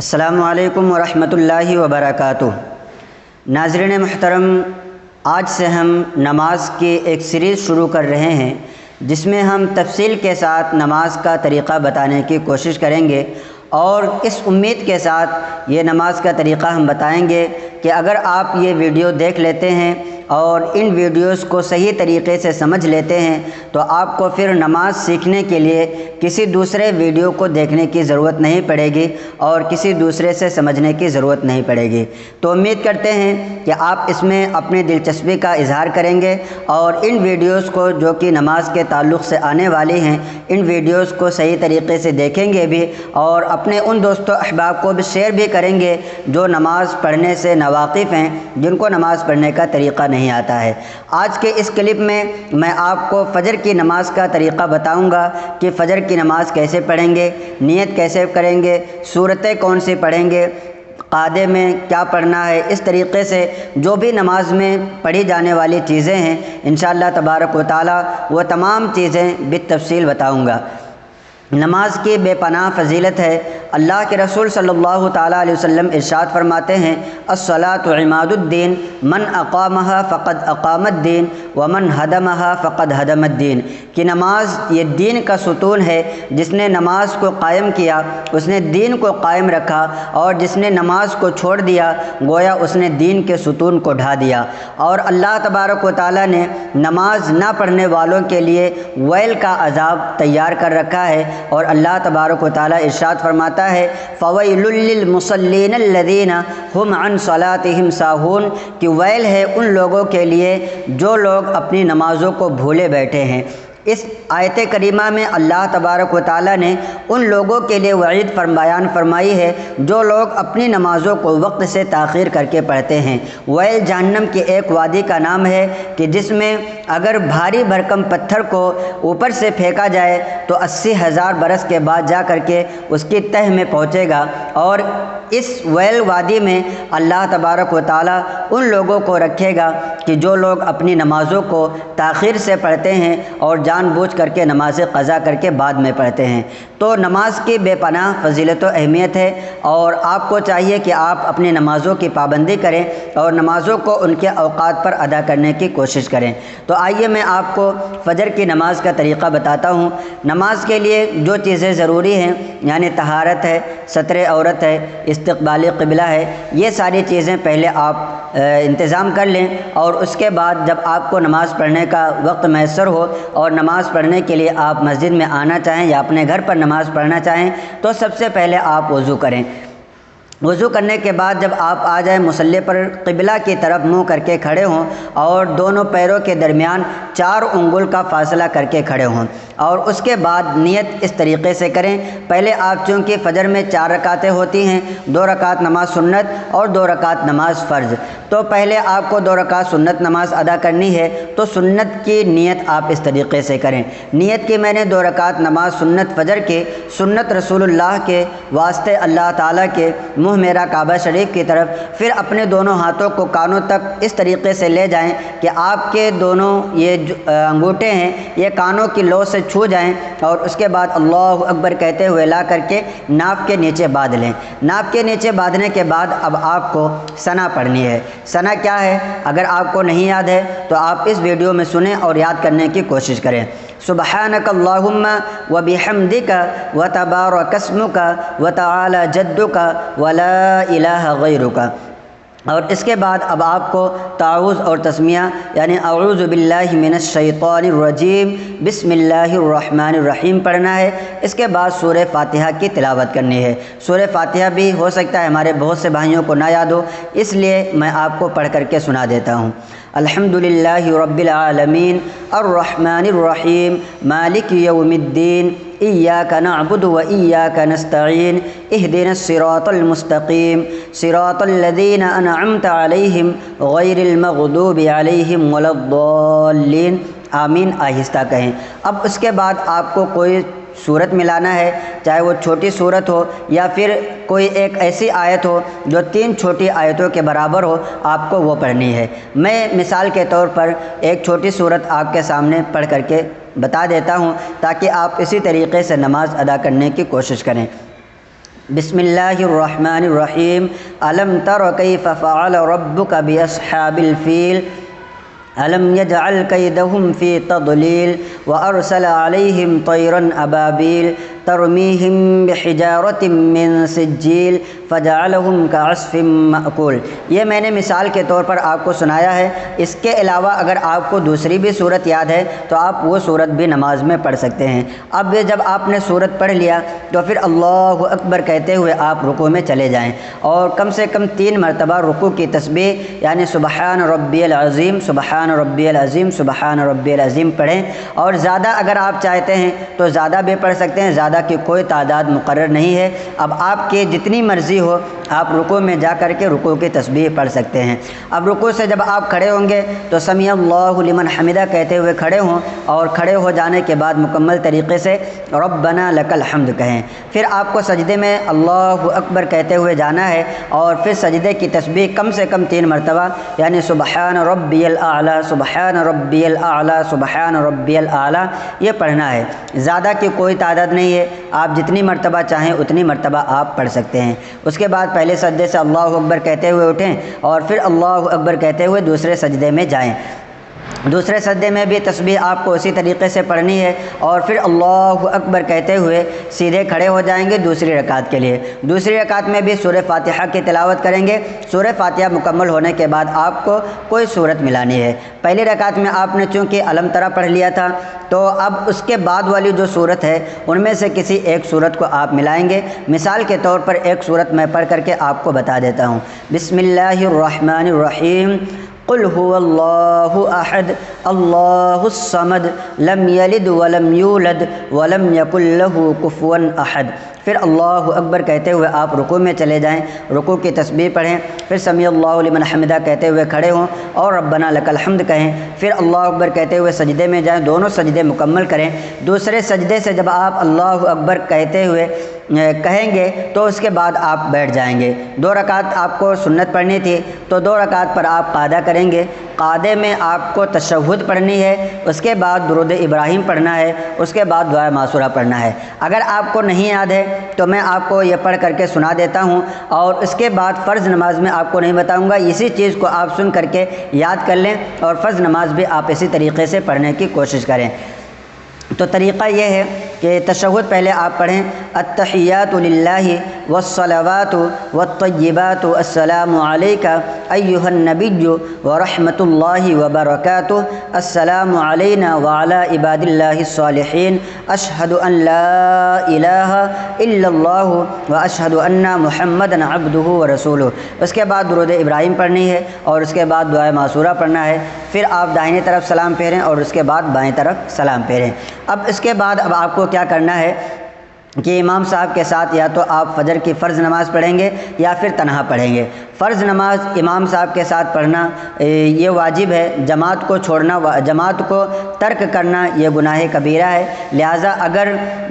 السلام علیکم ورحمۃ اللہ وبرکاتہ۔ ناظرین محترم، آج سے ہم نماز کی ایک سیریز شروع کر رہے ہیں جس میں ہم تفصیل کے ساتھ نماز کا طریقہ بتانے کی کوشش کریں گے، اور اس امید کے ساتھ یہ نماز کا طریقہ ہم بتائیں گے کہ اگر آپ یہ ویڈیو دیکھ لیتے ہیں اور ان ویڈیوز کو صحیح طریقے سے سمجھ لیتے ہیں تو آپ کو پھر نماز سیکھنے کے لیے کسی دوسرے ویڈیو کو دیکھنے کی ضرورت نہیں پڑے گی اور کسی دوسرے سے سمجھنے کی ضرورت نہیں پڑے گی۔ تو امید کرتے ہیں کہ آپ اس میں اپنی دلچسپی کا اظہار کریں گے اور ان ویڈیوز کو جو کہ نماز کے تعلق سے آنے والی ہیں، ان ویڈیوز کو صحیح طریقے سے دیکھیں گے بھی اور اپنے ان دوستوں احباب کو بھی شیئر بھی کریں گے جو نماز پڑھنے سے ناواقف ہیں، جن کو نماز پڑھنے کا طریقہ نہیں آتا ہے۔ آج کے اس کلپ میں آپ کو فجر کی نماز کا طریقہ بتاؤں گا کہ فجر کی نماز کیسے پڑھیں گے، نیت کیسے کریں گے، سورتیں کون سی پڑھیں گے، قاعدے میں کیا پڑھنا ہے، اس طریقے سے جو بھی نماز میں پڑھی جانے والی چیزیں ہیں انشاءاللہ تبارک و تعالی وہ تمام چیزیں بالتفصیل بتاؤں گا۔ نماز کی بے پناہ فضیلت ہے۔ اللہ کے رسول صلی اللہ تعالیٰ علیہ وسلم ارشاد فرماتے ہیں، الصلاۃ عماد الدین، من اقامها فقد اقام الدین ومن هدمها فقد هدم الدین، کہ نماز یہ دین کا ستون ہے۔ جس نے نماز کو قائم کیا اس نے دین کو قائم رکھا، اور جس نے نماز کو چھوڑ دیا گویا اس نے دین کے ستون کو ڈھا دیا۔ اور اللہ تبارک و تعالیٰ نے نماز نہ پڑھنے والوں کے لیے ویل کا عذاب تیار کر رکھا ہے، اور اللہ تبارک و تعالیٰ ارشاد فرماتا ہے، فَوَيْلٌ لِّلْمُصَلِّينَ الَّذِينَ هُمْ عَنْ صَلَاتِهِمْ سَاهُونَ، کہ ویل ہے ان لوگوں کے لیے جو لوگ اپنی نمازوں کو بھولے بیٹھے ہیں۔ اس آیت کریمہ میں اللہ تبارک و تعالیٰ نے ان لوگوں کے لیے وعید بیان فرمائی ہے جو لوگ اپنی نمازوں کو وقت سے تاخیر کر کے پڑھتے ہیں۔ ویل جہنم کی ایک وادی کا نام ہے کہ جس میں اگر بھاری بھرکم پتھر کو اوپر سے پھینکا جائے تو 80,000 برس کے بعد جا کر کے اس کی تہ میں پہنچے گا، اور اس ویل وادی میں اللہ تبارک و تعالیٰ ان لوگوں کو رکھے گا کہ جو لوگ اپنی نمازوں کو تاخیر سے پڑھتے ہیں اور جان بوجھ کر کے نماز قضا کر کے بعد میں پڑھتے ہیں۔ تو نماز کی بے پناہ فضیلت و اہمیت ہے، اور آپ کو چاہیے کہ آپ اپنی نمازوں کی پابندی کریں اور نمازوں کو ان کے اوقات پر ادا کرنے کی کوشش کریں۔ تو آئیے میں آپ کو فجر کی نماز کا طریقہ بتاتا ہوں۔ نماز کے لیے جو چیزیں ضروری ہیں یعنی طہارت ہے، ستر عورت ہے، استقبال قبلہ ہے، یہ ساری چیزیں پہلے آپ انتظام کر لیں، اور اس کے بعد جب آپ کو نماز پڑھنے کا وقت میسر ہو اور نماز پڑھنے کے لیے آپ مسجد میں آنا چاہیں یا اپنے گھر پر نماز پڑھنا چاہیں تو سب سے پہلے آپ وضو کریں۔ وضو کرنے کے بعد جب آپ آ جائیں مصلی پر، قبلہ کی طرف منہ کر کے کھڑے ہوں اور دونوں پیروں کے درمیان 4 انگل کا فاصلہ کر کے کھڑے ہوں، اور اس کے بعد نیت اس طریقے سے کریں۔ پہلے آپ چونکہ فجر میں 4 رکعتیں ہوتی ہیں، 2 رکعت نماز سنت اور 2 رکعت نماز فرض، تو پہلے آپ کو 2 رکعت سنت نماز ادا کرنی ہے تو سنت کی نیت آپ اس طریقے سے کریں۔ نیت کی میں نے 2 رکعت نماز سنت فجر کے، سنت رسول اللہ کے واسطے اللہ تعالیٰ کے، منہ میرا کعبہ شریف کی طرف، پھر اپنے دونوں ہاتھوں کو کانوں تک اس طریقے سے لے جائیں کہ آپ کے دونوں یہ انگوٹھے ہیں یہ کانوں کی لو سے چھو جائیں، اور اس کے بعد اللہ اکبر کہتے ہوئے لا کر کے ناف کے نیچے باندھ لیں۔ ناف کے نیچے باندھنے کے بعد اب آپ کو ثنا پڑھنی ہے۔ ثنا کیا ہے اگر آپ کو نہیں یاد ہے تو آپ اس ویڈیو میں سنیں اور یاد کرنے کی کوشش کریں۔ سبحانک اللہم وبحمدک وتبارک اسمک وتعالی جدک ولا الہ غیرک، اور اس کے بعد اب آپ کو تعوذ اور تسمیہ یعنی اعوذ باللہ من الشیطان الرجیم بسم اللہ الرحمن الرحیم پڑھنا ہے۔ اس کے بعد سورہ فاتحہ کی تلاوت کرنی ہے۔ سورہ فاتحہ بھی ہو سکتا ہے ہمارے بہت سے بھائیوں کو نہ یاد ہو، اس لیے میں آپ کو پڑھ کر کے سنا دیتا ہوں۔ الحمدللہ رب العالمین الرحمن الرحیم مالک یوم الدین ایاک نعبد و ایاک نستعین اہدنا الصراط المستقیم صراط الذین انعمت علیہم غیر المغضوب علیہم ولا الضالین، آمین آہستہ کہیں۔ اب اس کے بعد آپ کو کوئی سورت ملانا ہے، چاہے وہ چھوٹی سورت ہو یا پھر کوئی ایک ایسی آیت ہو جو 3 چھوٹی آیتوں کے برابر ہو، آپ کو وہ پڑھنی ہے۔ میں مثال کے طور پر ایک چھوٹی سورت آپ کے سامنے پڑھ کر کے بتا دیتا ہوں تاکہ آپ اسی طریقے سے نماز ادا کرنے کی کوشش کریں۔ بسم اللہ الرحمن الرحیم الم تر کیف فعل ربک باصحاب الفیل الم یجعل کیدہم فی تضلیل وارسل علیہم طیرا ابابیل ترمیہم بحجارۃ من سجیل فجعلہم کعصف مأکول۔ یہ میں نے مثال کے طور پر آپ کو سنایا ہے۔ اس کے علاوہ اگر آپ کو دوسری بھی صورت یاد ہے تو آپ وہ صورت بھی نماز میں پڑھ سکتے ہیں۔ اب جب آپ نے صورت پڑھ لیا تو پھر اللہ اکبر کہتے ہوئے آپ رکوع میں چلے جائیں اور کم سے کم 3 مرتبہ رکوع کی تسبیح یعنی سبحان ربی العظیم، سبحان ربی العظیم، سبحان ربی العظیم پڑھیں، اور زیادہ اگر آپ چاہتے ہیں تو زیادہ بھی پڑھ سکتے ہیں، زیادہ کی کوئی تعداد مقرر نہیں ہے۔ اب آپ کے جتنی مرضی ہو آپ رکوع میں جا کر کے رکوع کی تسبیح پڑھ سکتے ہیں۔ اب رکوع سے جب آپ کھڑے ہوں گے تو سمیع اللہ لمن حمدہ کہتے ہوئے کھڑے ہوں، اور کھڑے ہو جانے کے بعد مکمل طریقے سے ربنا لک الحمد کہیں۔ پھر آپ کو سجدے میں اللہ اکبر کہتے ہوئے جانا ہے، اور پھر سجدے کی تسبیح کم سے کم 3 مرتبہ یعنی سبحان ربی الاعلی، سبحان ربی الاعلی، سبحان ربی الاعلی یہ پڑھنا ہے۔ زیادہ کی کوئی تعداد نہیں ہے، آپ جتنی مرتبہ چاہیں اتنی مرتبہ آپ پڑھ سکتے ہیں۔ اس کے بعد پہلے سجدے سے اللہ اکبر کہتے ہوئے اٹھیں، اور پھر اللہ اکبر کہتے ہوئے دوسرے سجدے میں جائیں۔ دوسرے سجدے میں بھی تسبیح آپ کو اسی طریقے سے پڑھنی ہے، اور پھر اللہ اکبر کہتے ہوئے سیدھے کھڑے ہو جائیں گے دوسری رکعت کے لیے۔ دوسری رکعت میں بھی سورہ فاتحہ کی تلاوت کریں گے۔ سورہ فاتحہ مکمل ہونے کے بعد آپ کو کوئی سورت ملانی ہے۔ پہلی رکعت میں آپ نے چونکہ الم ترا پڑھ لیا تھا، تو اب اس کے بعد والی جو صورت ہے ان میں سے کسی ایک صورت کو آپ ملائیں گے۔ مثال کے طور پر ایک صورت میں پڑھ کر کے آپ کو بتا دیتا ہوں۔ بسم اللہ الرحمن الرحیم قل هو اللہ احد اللہ الصمد لم یلد ولم یولد ولم یکن له کفوا احد۔ پھر اللہ اکبر کہتے ہوئے آپ رکوع میں چلے جائیں، رکوع کی تسبیح پڑھیں، پھر سمیع اللہ لمن حمدہ کہتے ہوئے کھڑے ہوں اور ربنا لک الحمد کہیں، پھر اللہ اکبر کہتے ہوئے سجدے میں جائیں، دونوں سجدے مکمل کریں۔ دوسرے سجدے سے جب آپ اللہ اکبر کہتے ہوئے کہیں گے تو اس کے بعد آپ بیٹھ جائیں گے۔ 2 رکعت آپ کو سنت پڑھنی تھی تو 2 رکعت پر آپ قعدہ کریں گے۔ قعدے میں آپ کو تشہد پڑھنی ہے، اس کے بعد درود ابراہیم پڑھنا ہے، اس کے بعد دعائے معصورہ پڑھنا ہے۔ اگر آپ کو نہیں یاد ہے تو میں آپ کو یہ پڑھ کر کے سنا دیتا ہوں، اور اس کے بعد فرض نماز میں آپ کو نہیں بتاؤں گا، اسی چیز کو آپ سن کر کے یاد کر لیں، اور فرض نماز بھی آپ اسی طریقے سے پڑھنے کی کوشش کریں۔ تو طریقہ یہ ہے کہ تشہد پہلے آپ پڑھیں، التحیات للہ والصلوات والطیبات السلام علیک ایھا النبی ورحمۃ اللہ وبرکاتہ السلام علینا وعلی عباد اللہ الصالحین اشہد ان لا الہ الا اللہ واشہد ان محمدا عبدہ ورسولہ۔ اس کے بعد درود ابراہیم پڑھنی ہے، اور اس کے بعد دعائے معصورہ پڑھنا ہے۔ پھر آپ داہنی طرف سلام پھیریں اور اس کے بعد بائیں طرف سلام پھیریں۔ اب اس کے بعد اب آپ کو کیا کرنا ہے کہ امام صاحب کے ساتھ یا تو آپ فجر کی فرض نماز پڑھیں گے یا پھر تنہا پڑھیں گے۔ فرض نماز امام صاحب کے ساتھ پڑھنا یہ واجب ہے، جماعت کو چھوڑنا، جماعت کو ترک کرنا یہ گناہ کبیرہ ہے، لہٰذا اگر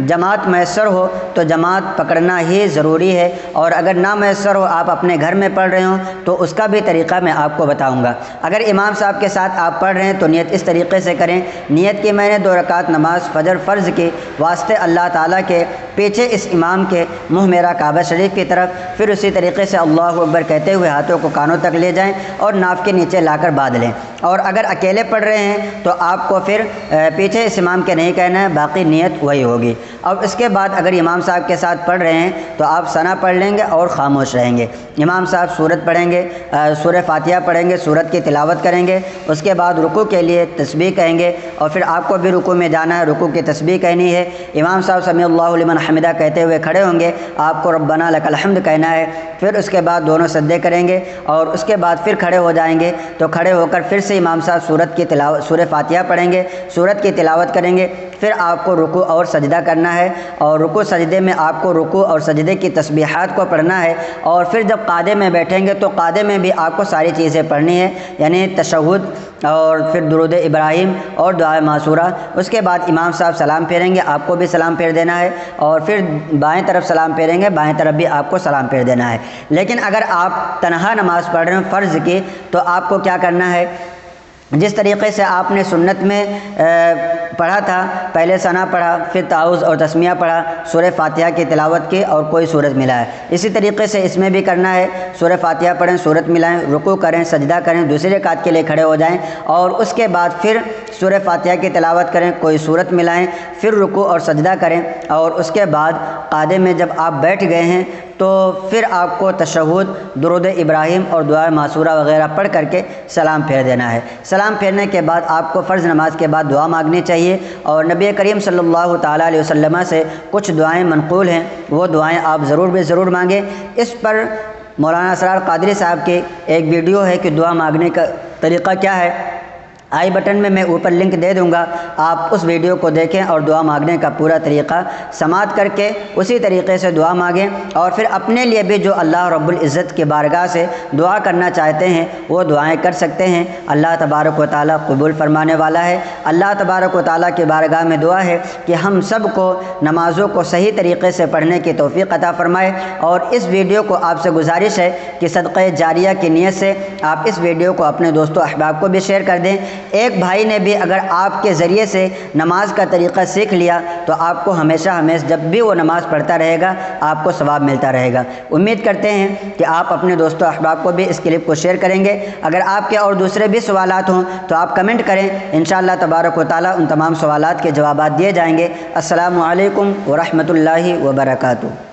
جماعت میسر ہو تو جماعت پکڑنا ہی ضروری ہے، اور اگر نہ میسر ہو آپ اپنے گھر میں پڑھ رہے ہوں تو اس کا بھی طریقہ میں آپ کو بتاؤں گا۔ اگر امام صاحب کے ساتھ آپ پڑھ رہے ہیں تو نیت اس طریقے سے کریں، نیت کی میں نے 2 رکعت نماز فجر فرض کی واسطے اللہ تعالیٰ کے، پیچھے اس امام کے منہ میرا کعبہ شریف کی طرف، پھر اسی طریقے سے اللہ اکبر کہتے ہوئے ہاتھوں کو کانوں تک لے جائیں اور ناف کے نیچے لا کر باندھ لیں۔ اور اگر اکیلے پڑھ رہے ہیں تو آپ کو پھر پیچھے اس امام کے نہیں کہنا ہے، باقی نیت وہی ہوگی۔ اب اس کے بعد اگر امام صاحب کے ساتھ پڑھ رہے ہیں تو آپ ثنا پڑھ لیں گے اور خاموش رہیں گے۔ امام صاحب سورت پڑھیں گے، سورہ فاتحہ پڑھیں گے، سورت کی تلاوت کریں گے، اس کے بعد رکوع کے لیے تسبیح کہیں گے، اور پھر آپ کو بھی رکوع میں جانا ہے، رکوع کی تسبیح کہنی ہے۔ امام صاحب سمیع اللہ لمن حمدہ کہتے ہوئے کھڑے ہوں گے، آپ کو ربنا لک الحمد کہنا ہے، پھر اس کے بعد دونوں سجدے کریں گے، اور اس کے بعد پھر کھڑے ہو جائیں گے۔ تو کھڑے ہو کر پھر سے امام صاحب سورت کی تلاوت، سورہ فاتحہ پڑھیں گے، سورت کی تلاوت کریں گے، پھر آپ کو رکوع اور سجدہ کرنا ہے، اور رکوع سجدے میں آپ کو رکوع اور سجدے کی تسبیحات کو پڑھنا ہے، اور پھر جب قعدے میں بیٹھیں گے تو قعدے میں بھی آپ کو ساری چیزیں پڑھنی ہے، یعنی تشہد اور پھر درود ابراہیم اور دعائے معصورہ۔ اس کے بعد امام صاحب سلام پھیریں گے، آپ کو بھی سلام پھیر دینا ہے، اور پھر بائیں طرف سلام پھیریں گے، بائیں طرف بھی آپ کو سلام پھیر دینا ہے۔ لیکن اگر آپ تنہا نماز پڑھ رہے ہیں فرض کی تو آپ کو کیا کرنا ہے جس طریقے سے آپ نے سنت میں پڑھا تھا، پہلے ثنا پڑھا، پھر تعوذ اور تسمیہ پڑھا، سورہ فاتحہ کی تلاوت کی اور کوئی سورت ملا ہے، اسی طریقے سے اس میں بھی کرنا ہے۔ سورہ فاتحہ پڑھیں، سورت ملائیں، رکوع کریں، سجدہ کریں، دوسری رکعت کے لیے کھڑے ہو جائیں اور اس کے بعد پھر سورہ فاتحہ کی تلاوت کریں، کوئی سورت ملائیں، پھر رکوع اور سجدہ کریں، اور اس کے بعد قعدے میں جب آپ بیٹھ گئے ہیں تو پھر آپ کو تشہد، درود ابراہیم اور دعائے معصورہ وغیرہ پڑھ کر کے سلام پھیر دینا ہے۔ سلام پھیرنے کے بعد آپ کو فرض نماز کے بعد دعا مانگنی چاہیے، اور نبی کریم صلی اللہ تعالیٰ علیہ وسلم سے کچھ دعائیں منقول ہیں، وہ دعائیں آپ ضرور مانگیں۔ اس پر مولانا اسرار قادری صاحب کی ایک ویڈیو ہے کہ دعا مانگنے کا طریقہ کیا ہے، آئی بٹن میں میں اوپر لنک دے دوں گا، آپ اس ویڈیو کو دیکھیں اور دعا مانگنے کا پورا طریقہ سماعت کر کے اسی طریقے سے دعا مانگیں، اور پھر اپنے لیے بھی جو اللہ رب العزت کی بارگاہ سے دعا کرنا چاہتے ہیں وہ دعائیں کر سکتے ہیں۔ اللہ تبارک و تعالیٰ قبول فرمانے والا ہے۔ اللہ تبارک و تعالیٰ کی بارگاہ میں دعا ہے کہ ہم سب کو نمازوں کو صحیح طریقے سے پڑھنے کی توفیق عطا فرمائے، اور اس ویڈیو کو آپ سے گزارش ہے کہ صدقہ جاریہ کی نیت سے آپ اس ویڈیو کو اپنے دوستوں احباب کو بھی شیئر کر دیں۔ ایک بھائی نے بھی اگر آپ کے ذریعے سے نماز کا طریقہ سیکھ لیا تو آپ کو ہمیشہ جب بھی وہ نماز پڑھتا رہے گا آپ کو ثواب ملتا رہے گا۔ امید کرتے ہیں کہ آپ اپنے دوستوں احباب کو بھی اس کلپ کو شیئر کریں گے۔ اگر آپ کے اور دوسرے بھی سوالات ہوں تو آپ کمنٹ کریں، انشاءاللہ تبارک و تعالیٰ ان تمام سوالات کے جوابات دیے جائیں گے۔ السلام علیکم ورحمۃ اللہ وبرکاتہ۔